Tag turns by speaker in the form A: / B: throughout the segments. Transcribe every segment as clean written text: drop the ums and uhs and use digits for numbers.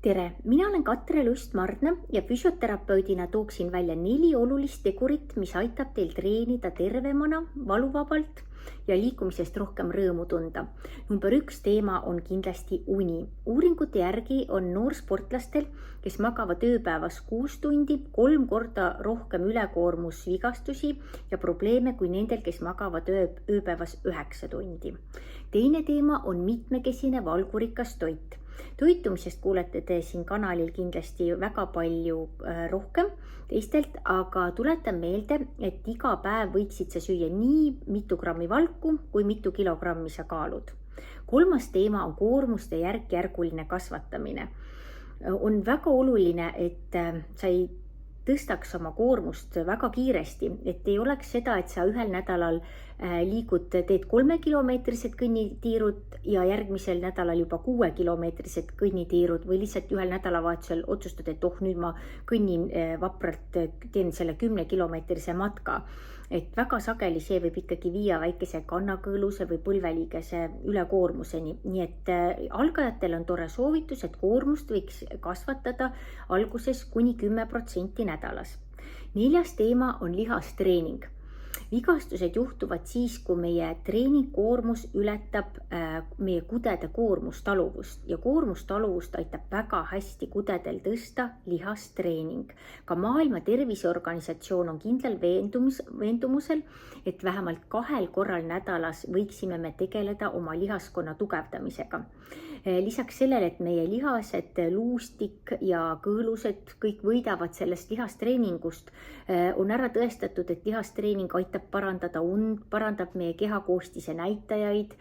A: Tere, mina olen Katre Lust-Mardna ja füsioterapeudina tooksin välja 4 olulist tegurit, mis aitab teil treenida tervemana, valuvabalt ja liikumisest rohkem rõõmu tunda. Number 1 teema on kindlasti uni. Uuringute järgi on noorsportlastel, kes magavad ööpäevas 6 tundi, 3 korda rohkem ülekoormusvigastusi ja probleeme kui nendel, kes magavad ööpäevas 9 tundi. Teine teema on mitmekesine valgurikas toit. Toitumisest kuulete te siin kanalil kindlasti väga palju rohkem teistelt, aga tuletan meelde, et iga päev võiksid sa süüa nii mitu grammi valku kui mitu kilogrammi sa kaalud. 3. teema on koormuste järk-järguline kasvatamine. On väga oluline, et sa ei tõstaks oma koormust väga kiiresti, et ei oleks seda, et sa ühel nädalal teed 3-kilomeetrised kõnnitiirud ja järgmisel nädalal juba 6-kilomeetrised kõnnitiirud või lihtsalt ühel nädalavahetusel otsustad, et nüüd ma kõnnin vapralt, teen selle 10-kilomeetrise matka. Et väga sageli see võib ikkagi viia väikese kannakõõluse või põlveliigese ülekoormuseni. Nii et algajatel on tore soovitus, et koormust võiks kasvatada alguses kuni 10% nädalas. 4. teema on lihastreening. Vigastused juhtuvad siis, kui meie treeningkoormus ületab meie kudede koormustaluvust ja koormustaluvust aitab väga hästi kudedel tõsta lihastreening. Ka Maailma Terviseorganisatsioon on kindlal veendumusel, et vähemalt 2 korral nädalas võiksime me tegeleda oma lihaskonna tugevdamisega. Lisaks sellele, et meie lihased, luustik ja kõõlused kõik võidavad sellest lihastreeningust, on ära tõestatud, et lihastreening aitab parandada und, parandab meie kehakoostise näitajaid,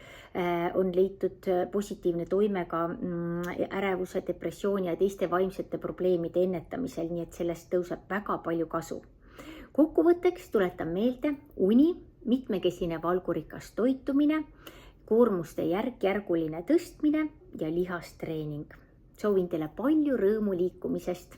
A: on leitud positiivne toime ka ärevuse, depressiooni ja teiste vaimsete probleemide ennetamisel, nii et sellest tõuseb väga palju kasu. Kokkuvõtteks tuletan meelde uni, mitmekesine valgurikas toitumine, koormuste järk-järguline tõstmine ja lihastreening. Soovin teile palju rõõmu liikumisest.